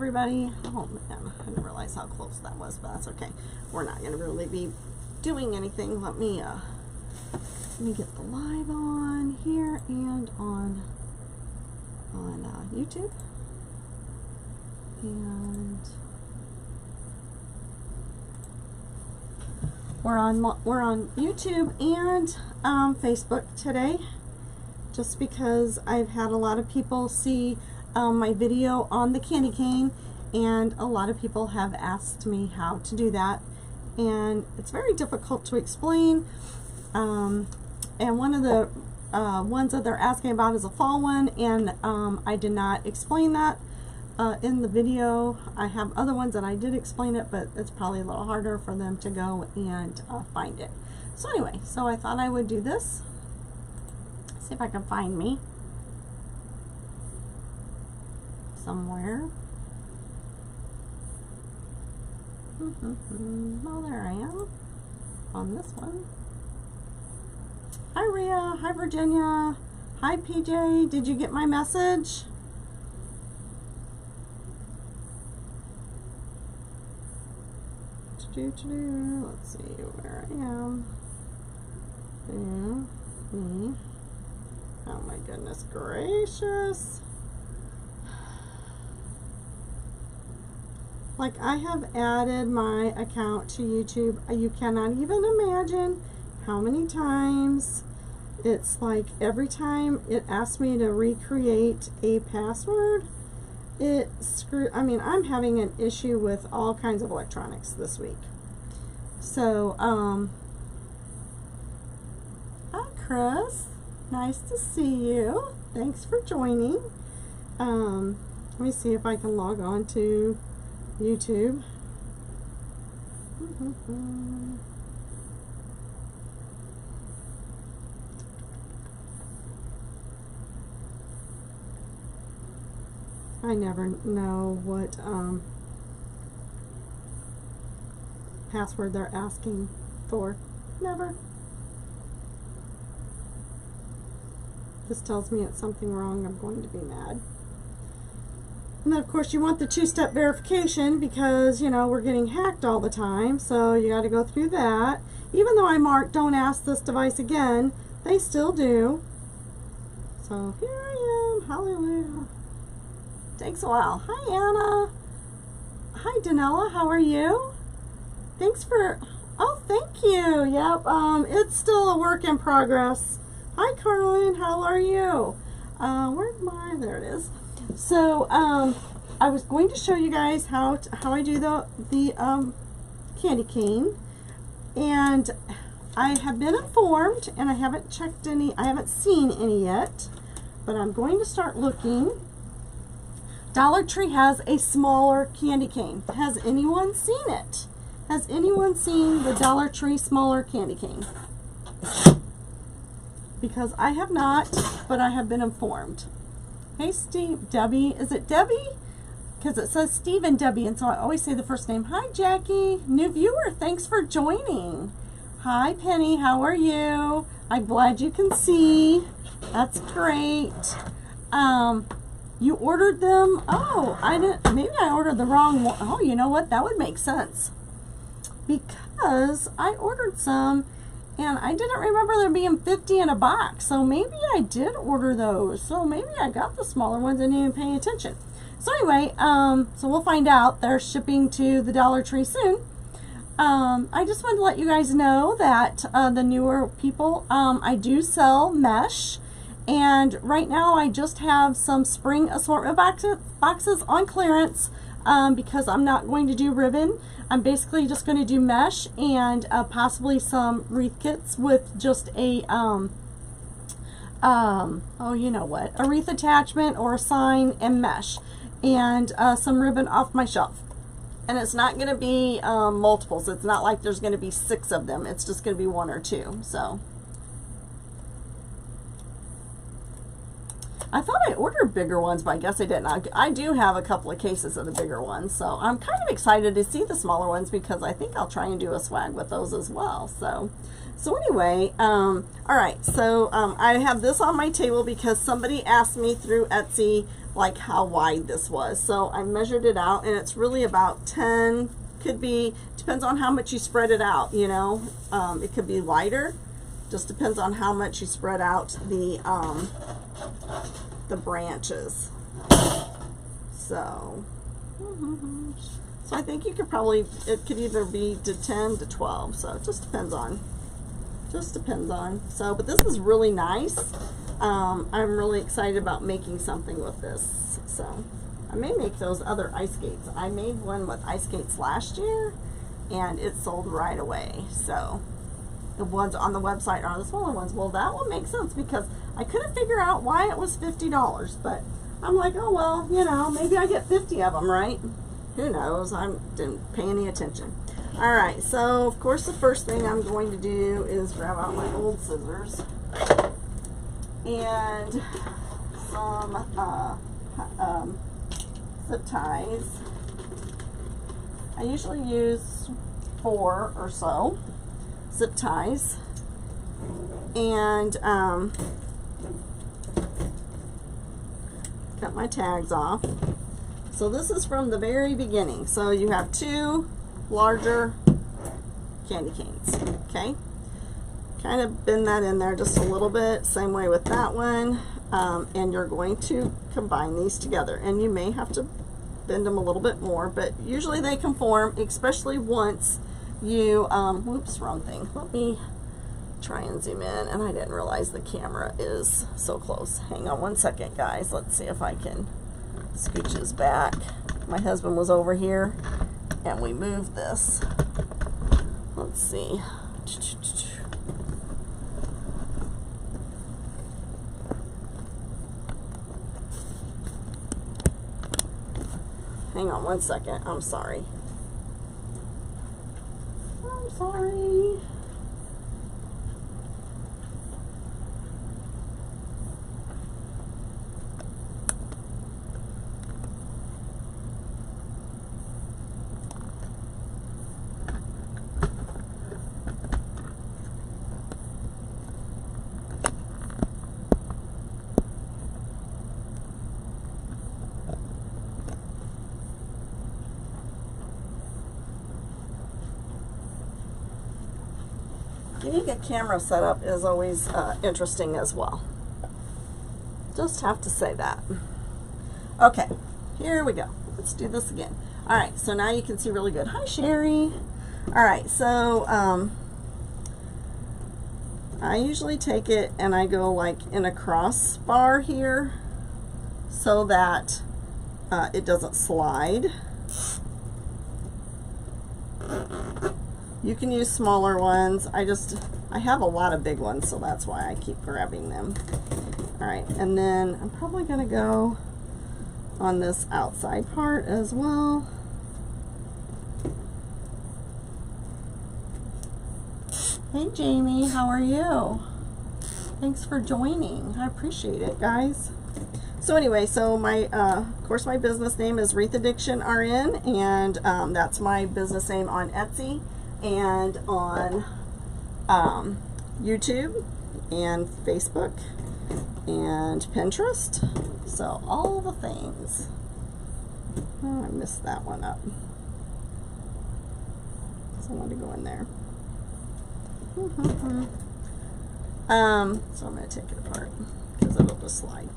everybody. Oh man, I didn't realize how close that was, but that's okay. We're not going to really be doing anything. Let me get the live on here and on YouTube. And we're on YouTube and Facebook today, just because I've had a lot of people see my video on the candy cane, and a lot of people have asked me how to do that, and it's very difficult to explain. And one of the ones that they're asking about is a fall one, and I did not explain that in the video. I have other ones that I did explain it, but it's probably a little harder for them to go and find it. So anyway, so I thought I would do this. See if I can find me somewhere. Oh, there I am on this one. Hi Rhea, hi Virginia, hi PJ, did you get my message? Let's see where I am. Oh my goodness gracious. Like, I have added my account to YouTube. You cannot even imagine how many times. It's like every time it asks me to recreate a password, I mean, I'm having an issue with all kinds of electronics this week. So, hi Chris, nice to see you. Thanks for joining. Let me see if I can log on to YouTube. I never know what password they're asking for. Never. This tells me it's something wrong. I'm going to be mad. And then of course you want the two-step verification, because you know we're getting hacked all the time, so you got to go through that. Even though I marked don't ask this device again, they still do. So here I am. Hallelujah. Takes a while. Hi Anna. Hi Danella, how are you? Thanks for, oh thank you. Yep, it's still a work in progress. Hi Carlin, how are you? Where's my, there it is. So I was going to show you guys how I do the candy cane, and I have been informed, and I haven't checked any, I haven't seen any yet, but I'm going to start looking. Dollar Tree has a smaller candy cane. Has anyone seen it? Has anyone seen the Dollar Tree smaller candy cane? Because I have not, but I have been informed. Hey Steve, Debbie, is it Debbie? Because it says Steve and Debbie, and so I always say the first name. Hi Jackie, new viewer, thanks for joining. Hi Penny, how are you? I'm glad you can see. That's great. You ordered them? Oh, I didn't, maybe I ordered the wrong one. Oh, you know what? That would make sense. Because I ordered some and I didn't remember there being 50 in a box. So maybe I did order those. So maybe I got the smaller ones and didn't even pay attention. So anyway, so we'll find out. They're shipping to the Dollar Tree soon. I just wanted to let you guys know that the newer people, I do sell mesh. And right now I just have some spring assortment boxes on clearance because I'm not going to do ribbon. I'm basically just going to do mesh and possibly some wreath kits with just a, oh you know what, a wreath attachment or a sign and mesh. And some ribbon off my shelf. And it's not going to be multiples. It's not like there's going to be 6 of them. It's just going to be 1 or 2. So I thought I ordered bigger ones, but I guess I didn't. I do have a couple of cases of the bigger ones, so I'm kind of excited to see the smaller ones because I think I'll try and do a swag with those as well. So So anyway, all right, so I have this on my table because somebody asked me through Etsy like how wide this was. So I measured it out, and it's really about 10, could be, depends on how much you spread it out, you know. It could be wider, just depends on how much you spread out the branches. So I think you could probably, it could either be to 10 to 12, so it just depends on. So, but this is really nice. I'm really excited about making something with this. So I may make those other ice skates. I made one with ice skates last year, and it sold right away. So the ones on the website are the smaller ones. Well, that will make sense because I couldn't figure out why it was $50, but I'm like, oh well, you know, maybe I get 50 of them, right? Who knows? I didn't pay any attention. All right, so of course the first thing I'm going to do is grab out my old scissors and some zip ties. I usually use 4 or so zip ties, and cut my tags off. So this is from the very beginning. So you have 2 larger candy canes, okay? Kind of bend that in there just a little bit, same way with that one, and you're going to combine these together, and you may have to bend them a little bit more, but usually they conform, especially once you, whoops, wrong thing. Let me try and zoom in, and I didn't realize the camera is so close. Hang on one second, guys. Let's see if I can scooch his back. My husband was over here, and we moved this. Let's see. Hang on one second. I'm sorry. I'm sorry. Getting a camera set up is always interesting as well. Just have to say that. Okay, here we go. Let's do this again. All right, so now you can see really good. Hi, Sherry. All right, so I usually take it and I go like in a crossbar here so that it doesn't slide. You can use smaller ones. I have a lot of big ones, so that's why I keep grabbing them. All right, and then I'm probably gonna go on this outside part as well. Hey Jamie, how are you? Thanks for joining. I appreciate it, guys. So anyway, so my, of course, my business name is Wreath Addiction RN, and that's my business name on Etsy and on YouTube and Facebook and Pinterest. So all the things. Oh, I missed that one up. So I want to go in there. So I'm going to take it apart because it'll just slide.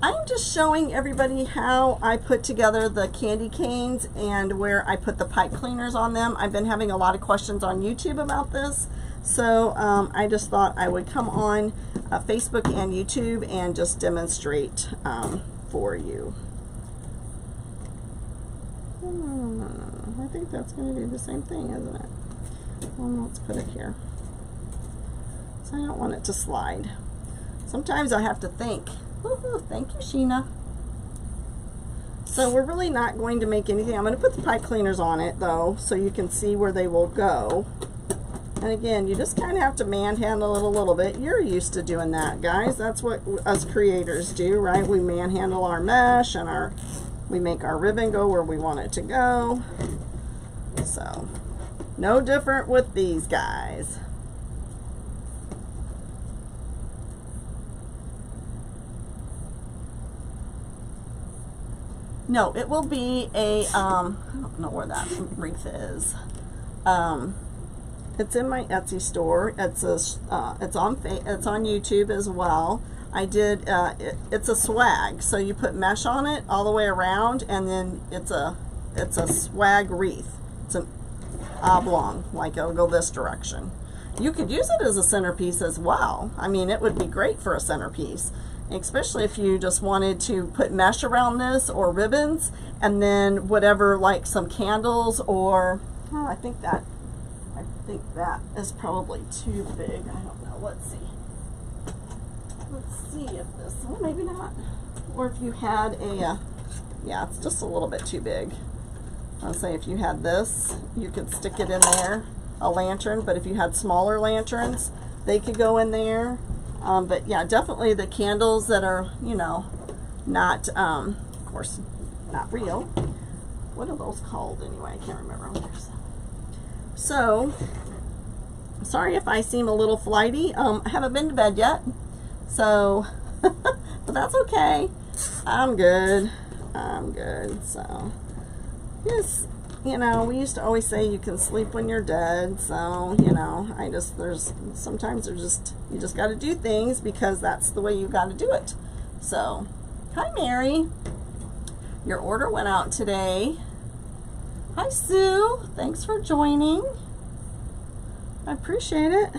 I'm just showing everybody how I put together the candy canes and where I put the pipe cleaners on them. I've been having a lot of questions on YouTube about this, so I just thought I would come on Facebook and YouTube and just demonstrate for you. I think that's going to do the same thing, isn't it? Well, let's put it here. So I don't want it to slide. Sometimes I have to think. Woohoo, thank you, Sheena. So we're really not going to make anything. I'm going to put the pipe cleaners on it, though, so you can see where they will go. And again, you just kind of have to manhandle it a little bit. You're used to doing that, guys. That's what us creators do, right? We manhandle our mesh and we make our ribbon go where we want it to go. So No different with these guys. No, it will be a, I don't know where that wreath is. It's in my Etsy store. It's on YouTube as well. I did, it's a swag. So you put mesh on it all the way around, and then it's a swag wreath. It's an oblong, like it'll go this direction. You could use it as a centerpiece as well. I mean, it would be great for a centerpiece, especially if you just wanted to put mesh around this or ribbons, and then whatever, like some candles, or oh, I think that is probably too big. I don't know. Let's see if this, well, maybe not. Or if you had a yeah, it's just a little bit too big. I'll say if you had this, you could stick it in there, a lantern, but if you had smaller lanterns, they could go in there. But yeah, definitely the candles that are, you know, not, of course, not real. What are those called anyway? I can't remember. So, sorry if I seem a little flighty. I haven't been to bed yet, so, but that's okay. I'm good. So, yes, you know, we used to always say you can sleep when you're dead. So, you know, sometimes you just got to do things because that's the way you got to do it. So, hi Mary. Your order went out today. Hi Sue. Thanks for joining. I appreciate it.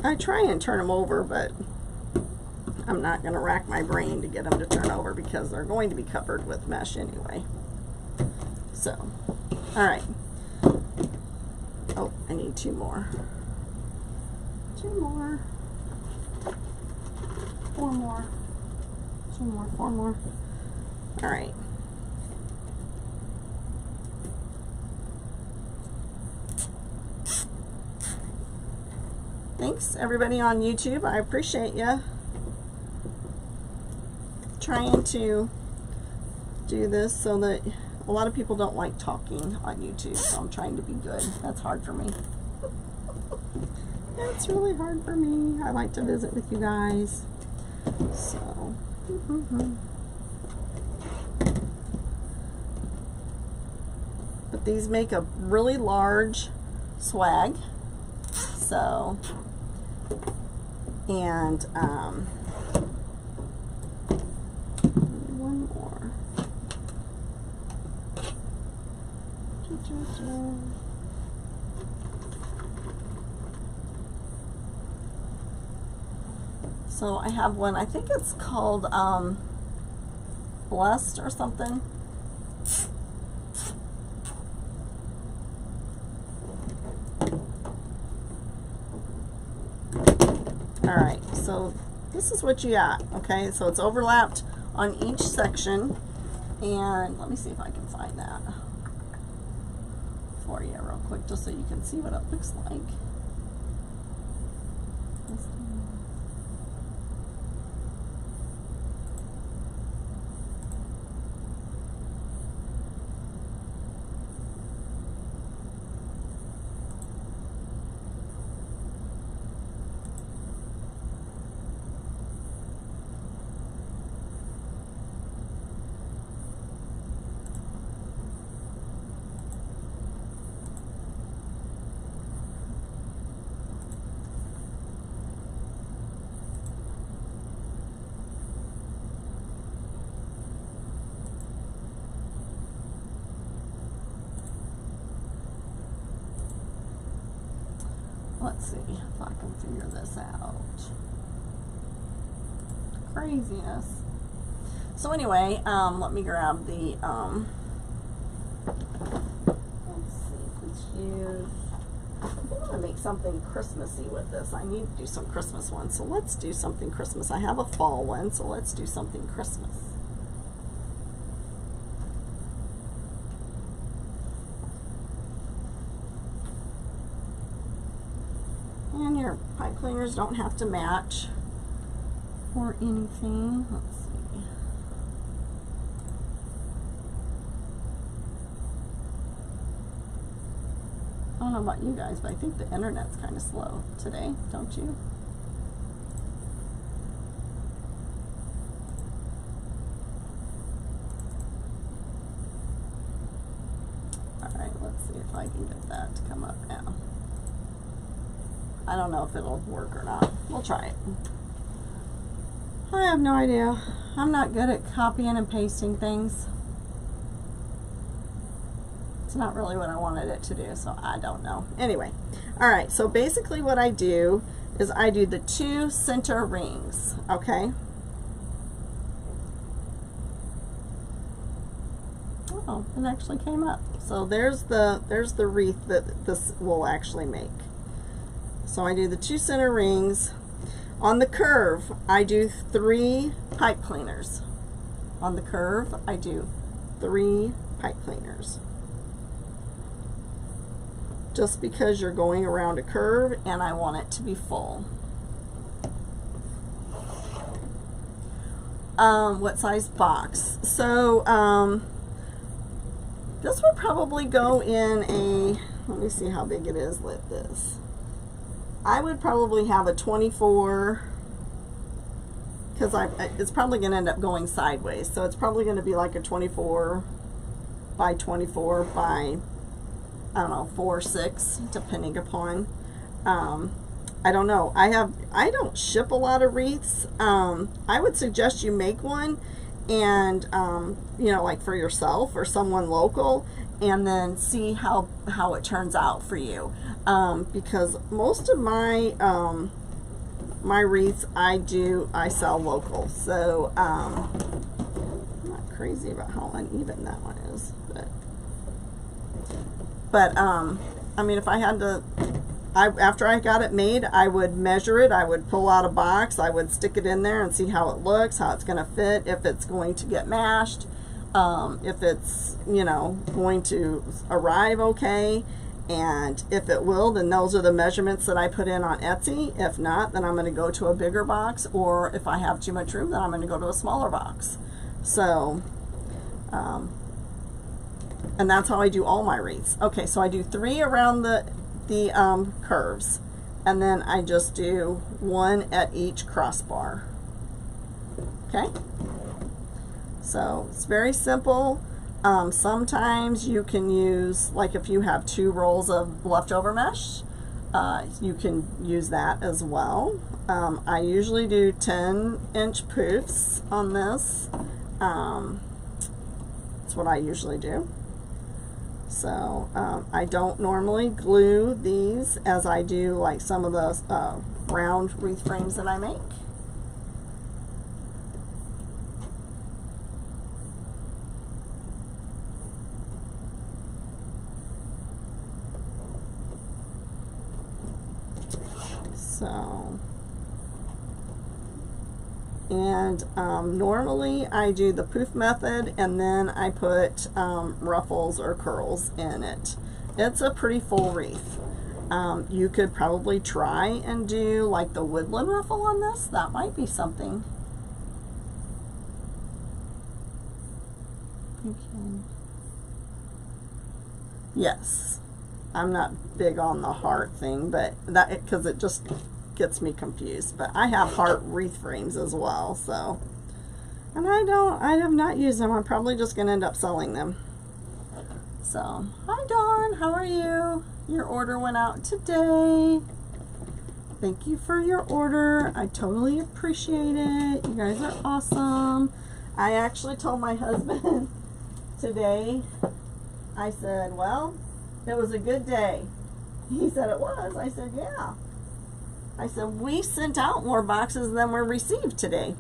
I try and turn them over, but I'm not going to rack my brain to get them to turn over because they're going to be covered with mesh anyway. So, all right. Oh, I need two more. Four more. Four more. All right. Thanks everybody on YouTube. I appreciate you. Trying to do this so that a lot of people don't like talking on YouTube, so I'm trying to be good. That's hard for me. That's really hard for me. I like to visit with you guys. So, but these make a really large swag. So, and one more. So I have one, I think it's called Blessed or something. Alright, so this is what you got, okay? So it's overlapped on each section, and let me see if I can find that for you real quick, just so you can see what it looks like. Let's see if I can figure this out. Craziness. So anyway, let me grab the, let's see, let's use, I want to make something Christmassy with this. I need to do some Christmas ones, so let's do something Christmas. I have a fall one, so let's do something Christmas. And your pipe cleaners don't have to match or anything. Let's see. don't know about you guys, but I think the internet's kind of slow today, don't you? Alright, let's see if I can get that to come up now. I don't know if it'll work or not. We'll try it. I have no idea. I'm not good at copying and pasting things. It's not really what I wanted it to do, so I don't know. Anyway, all right, so basically what I do is I do the 2 center rings, okay? Oh, it actually came up. So there's the wreath that this will actually make. So I do the 2 center rings. On the curve, I do 3 pipe cleaners. On the curve, I do 3 pipe cleaners. Just because you're going around a curve and I want it to be full. What size box? So this would probably go in a, let me see how big it is like this. I would probably have a 24, because it's probably going to end up going sideways. So it's probably going to be like a 24 by 24 by, I don't know, 4 or 6, depending upon. I don't know. I don't ship a lot of wreaths. I would suggest you make one, and you know, like for yourself or someone local, and then see how it turns out for you. Because most of my my wreaths I sell local, so I'm not crazy about how uneven that one is, but I mean, if I had to, after I got it made, I would measure it, I would pull out a box, I would stick it in there and see how it looks, how it's going to fit, if it's going to get mashed, if it's, you know, going to arrive okay. And if it will, then those are the measurements that I put in on Etsy. If not, then I'm going to go to a bigger box, or if I have too much room, then I'm going to go to a smaller box. So, and that's how I do all my wreaths. Okay, so I do 3 around the curves, and then I just do 1 at each crossbar. Okay, so it's very simple. Sometimes you can use, like if you have 2 rolls of leftover mesh, you can use that as well. I usually do 10-inch poofs on this. That's what I usually do. So I don't normally glue these as I do like some of the round wreath frames that I make. So, and normally I do the poof method, and then I put ruffles or curls in it. It's a pretty full wreath. You could probably try and do like the woodland ruffle on this. That might be something. Okay. Yes. I'm not big on the heart thing, but that, because it just gets me confused. But I have heart wreath frames as well, so, and I have not used them. I'm probably just going to end up selling them. So, hi Dawn, how are you? Your order went out today. Thank you for your order. I totally appreciate it. You guys are awesome. I actually told my husband today, I said, well, it was a good day. He said it was. I said, yeah. I said, we sent out more boxes than were received today.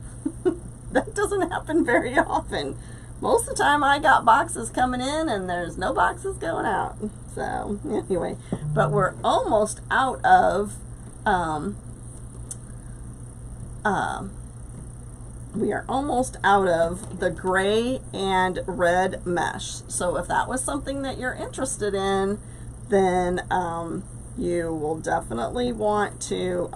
That doesn't happen very often. Most of the time I got boxes coming in and there's no boxes going out. So anyway, but we're almost out of we are almost out of the gray and red mesh. So if that was something that you're interested in, then you will definitely want to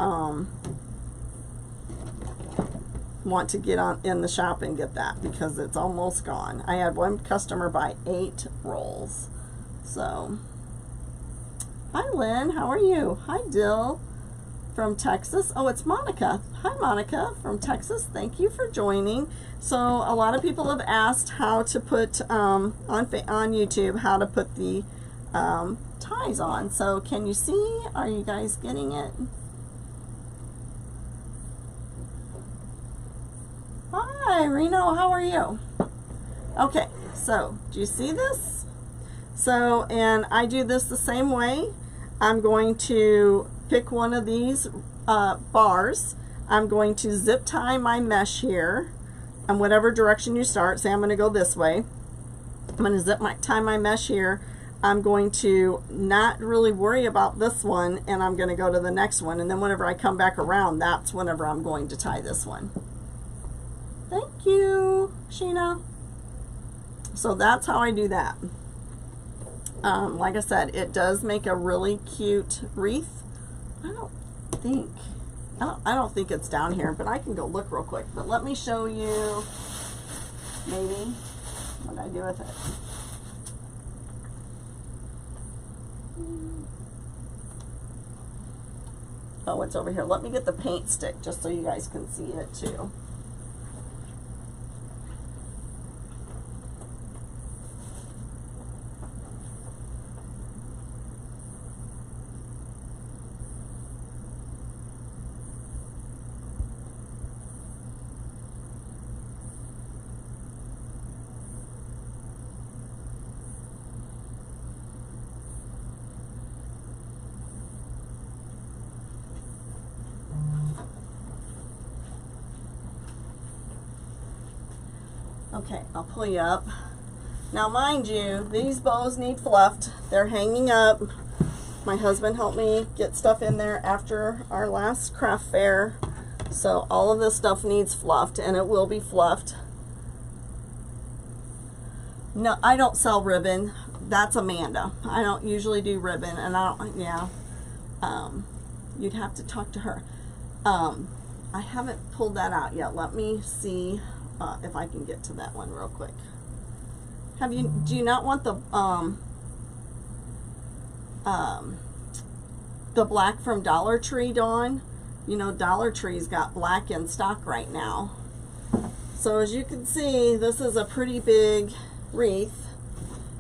get on in the shop and get that, because it's almost gone. I had one customer buy 8 rolls. So Hi, Lynn. How are you? Hi, Dill from Texas. Oh, it's Monica. Hi, Monica from Texas. Thank you for joining. So a lot of people have asked how to put on YouTube how to put the ties on. So can you see? Are you guys getting it? Hi, Reno. How are you? Okay. So do you see this? So, and I do this the same way. I'm going to pick one of these bars. I'm going to zip tie my mesh here, and whatever direction you start, say I'm going to go this way. I'm going to tie my mesh here. I'm going to not really worry about this one, and I'm going to go to the next one, and then whenever I come back around, that's whenever I'm going to tie this one. Thank you, Sheena. So that's how I do that. Like I said, it does make a really cute wreath. I don't think it's down here, but I can go look real quick. But let me show you maybe what I do with it. Oh, it's over here. Let me get the paint stick just so you guys can see it too. Okay, I'll pull you up. Now mind you, these bows need fluffed. They're hanging up. My husband helped me get stuff in there after our last craft fair. So all of this stuff needs fluffed, and it will be fluffed. No, I don't sell ribbon. That's Amanda. I don't usually do ribbon, and I don't, yeah. You'd have to talk to her. I haven't pulled that out yet. Let me see if I can get to that one real quick. Do you not want the black from Dollar Tree, Dawn? You know, Dollar Tree's got black in stock right now. So as you can see, this is a pretty big wreath.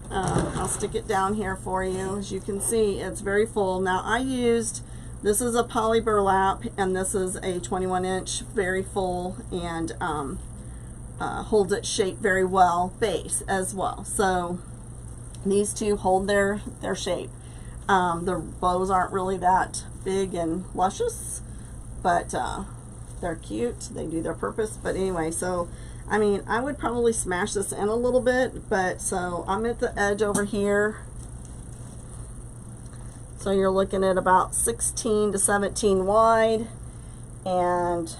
I'll stick it down here for you. As you can see, it's very full. Now this is a poly burlap, and this is a 21-inch, very full, and holds its shape very well, base as well. So these two hold their shape. The bows aren't really that big and luscious, but they're cute. They do their purpose. But anyway, so I mean, I would probably smash this in a little bit, but so I'm at the edge over here. So you're looking at about 16 to 17 wide and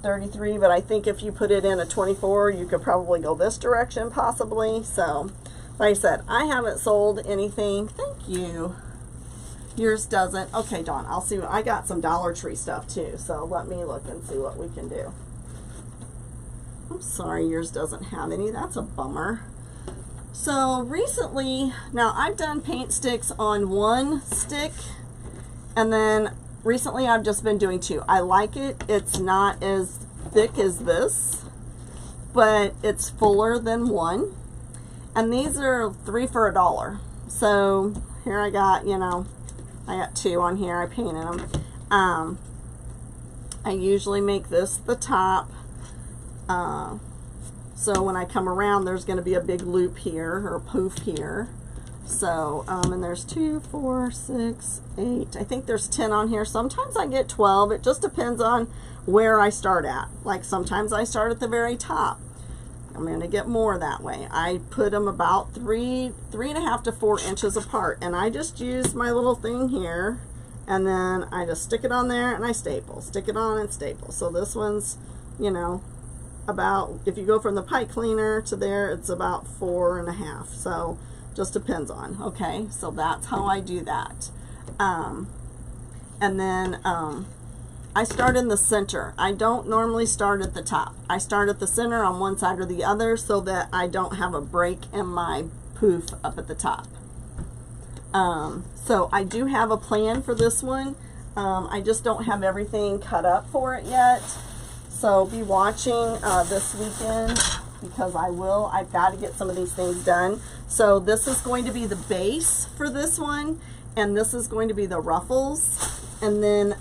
33, but I think if you put it in a 24, you could probably go this direction possibly. So like I said, I haven't sold anything. Thank you. Yours doesn't. Okay, Dawn, I'll see. I got some Dollar Tree stuff too, so let me look and see what we can do. I'm sorry, yours doesn't have any. That's a bummer. So recently, now I've done paint sticks on one stick, and then recently I've just been doing two. I like it. It's not as thick as this, but it's fuller than one. And these are 3 for $1. So here I got, you know, I got 2 on here. I painted them. I usually make this the top. So when I come around, there's going to be a big loop here, or a poof here. So, and there's 2, 4, 6, 8. I think there's 10 on here. Sometimes I get 12. It just depends on where I start at. Like sometimes I start at the very top. I'm going to get more that way. I put them about 3.5 to 4 inches apart, and I just use my little thing here, and then I just stick it on there and I staple. Stick it on and staple. So this one's, you know, about, if you go from the pipe cleaner to there, it's about 4.5. So just depends on. Okay, so that's how I do that. And then I start in the center. I don't normally start at the top. I start at the center on one side or the other so that I don't have a break in my poof up at the top. So I do have a plan for this one. I just don't have everything cut up for it yet. So be watching this weekend, because I've got to get some of these things done. So this is going to be the base for this one, and this is going to be the ruffles. And then,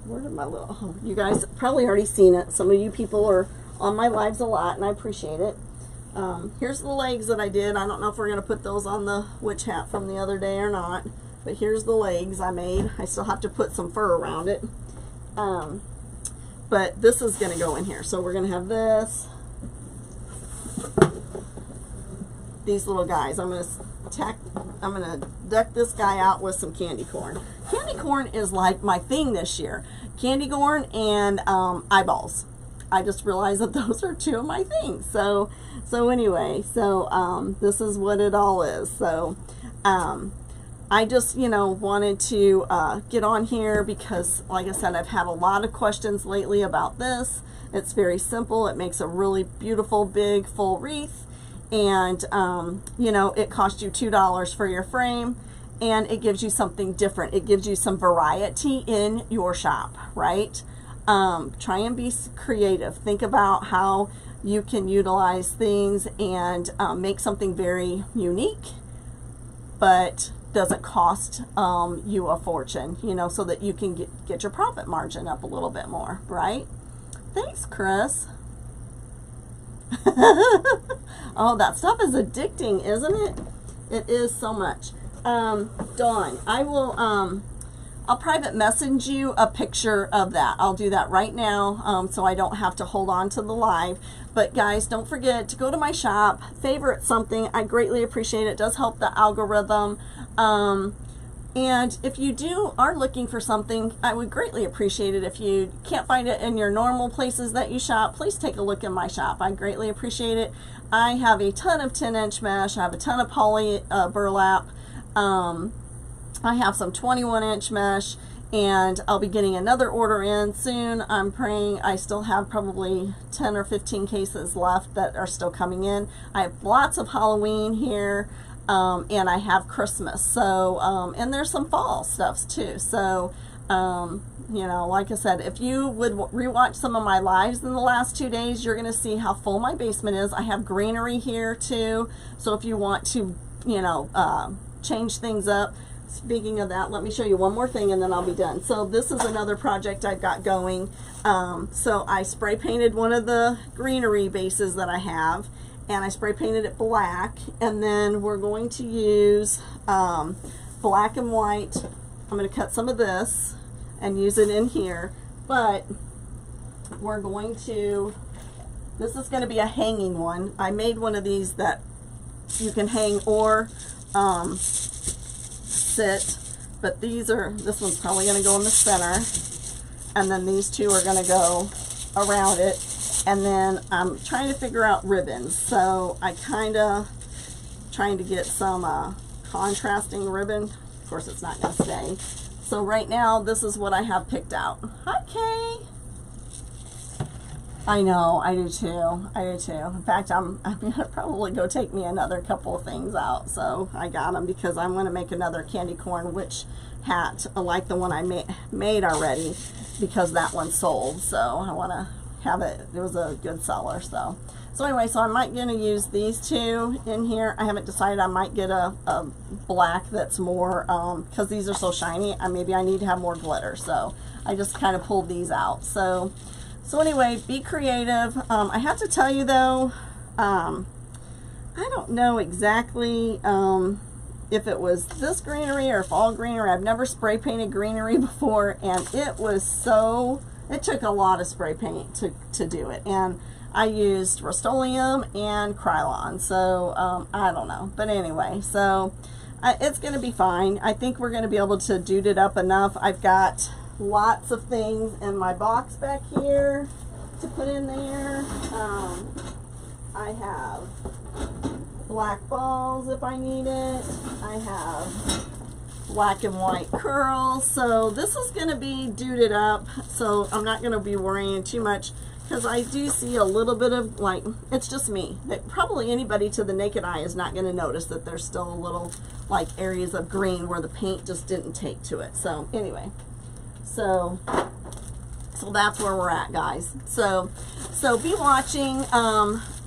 where did my little, oh, you guys probably already seen it. Some of you people are on my lives a lot, and I appreciate it. Here's the legs that I did. I don't know if we're going to put those on the witch hat from the other day or not, but here's the legs I made. I still have to put some fur around it. But this is going to go in here. So we're going to have this. These little guys. I'm going to deck this guy out with some candy corn. Candy corn is like my thing this year. Candy corn and eyeballs. I just realized that those are two of my things. So anyway, this is what it all is. So I just, wanted to get on here because, like I said, I've had a lot of questions lately about this. It's very simple. It makes a really beautiful, big, full wreath. And, it costs you $2 for your frame, and it gives you something different. It gives you some variety in your shop, right? Try and be creative. Think about how you can utilize things and make something very unique, but doesn't cost you a fortune, so that you can get your profit margin up a little bit more, right? Thanks, Chris. Oh, that stuff is addicting, isn't it? It is so much. Dawn, I'll private message you a picture of that. I'll do that right now, so I don't have to hold on to the live. But guys, don't forget to go to my shop, favorite something. I greatly appreciate it. It does help the algorithm. And if you are looking for something, I would greatly appreciate it. If you can't find it in your normal places that you shop, please take a look in my shop. I greatly appreciate it. I have a ton of 10-inch mesh. I have a ton of poly burlap. I have some 21-inch mesh, and I'll be getting another order in soon. I'm praying. I still have probably 10 or 15 cases left that are still coming in. I have lots of Halloween here. And I have Christmas, so and there's some fall stuffs too. So like I said, if you would rewatch some of my lives in the last 2 days, you're gonna see how full my basement is. I have greenery here too, so if you want to change things up. Speaking of that, let me show you one more thing and then I'll be done. So this is another project I've got going. So I spray painted one of the greenery bases that I have, and I spray painted it black, and then we're going to use black and white. I'm going to cut some of this and use it in here, but we're going to, this is going to be a hanging one. I made one of these that you can hang or sit, but this one's probably going to go in the center, and then these two are going to go around it. And then I'm trying to figure out ribbons. So I kind of trying to get some contrasting ribbon. Of course, it's not going to stay. So right now, this is what I have picked out. Hi, Kay. I know, I do too. I do too. In fact, I'm going to probably go take me another couple of things out. So I got them because I'm going to make another candy corn witch hat like the one I made already, because that one sold. So I want to have it. It was a good seller. So anyway, so I might gonna use these two in here. I haven't decided. I might get a black that's more because these are so shiny. Maybe I need to have more glitter. So I just kind of pulled these out. So anyway, be creative. I have to tell you though, I don't know exactly if it was this greenery or fall greenery. I've never spray painted greenery before, and it took a lot of spray paint to do it, and I used Rust-Oleum and Krylon, so I don't know, but anyway, so it's going to be fine. I think we're going to be able to dude it up enough. I've got lots of things in my box back here to put in there. I have black balls if I need it. I have black and white curls. So this is going to be duded up, so I'm not going to be worrying too much because I do see a little bit of, like, it's just me. That probably anybody to the naked eye is not going to notice that there's still a little, like, areas of green where the paint just didn't take to it. So anyway, so that's where we're at, guys. So be watching.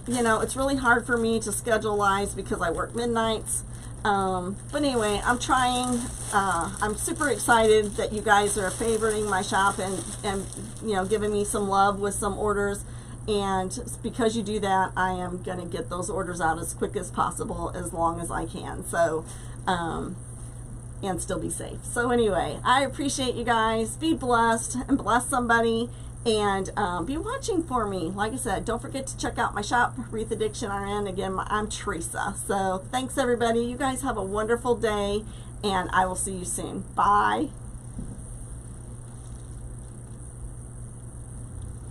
You know, it's really hard for me to schedule lives because I work midnights. But anyway, I'm trying. I'm super excited that you guys are favoriting my shop and you know, giving me some love with some orders. And because you do that, I am going to get those orders out as quick as possible, as long as I can. So, and still be safe. So anyway, I appreciate you guys. Be blessed and bless somebody. And be watching for me. Like I said, don't forget to check out my shop, Wreath Addiction RN. Again, I'm Teresa. So thanks, everybody. You guys have a wonderful day, and I will see you soon. Bye.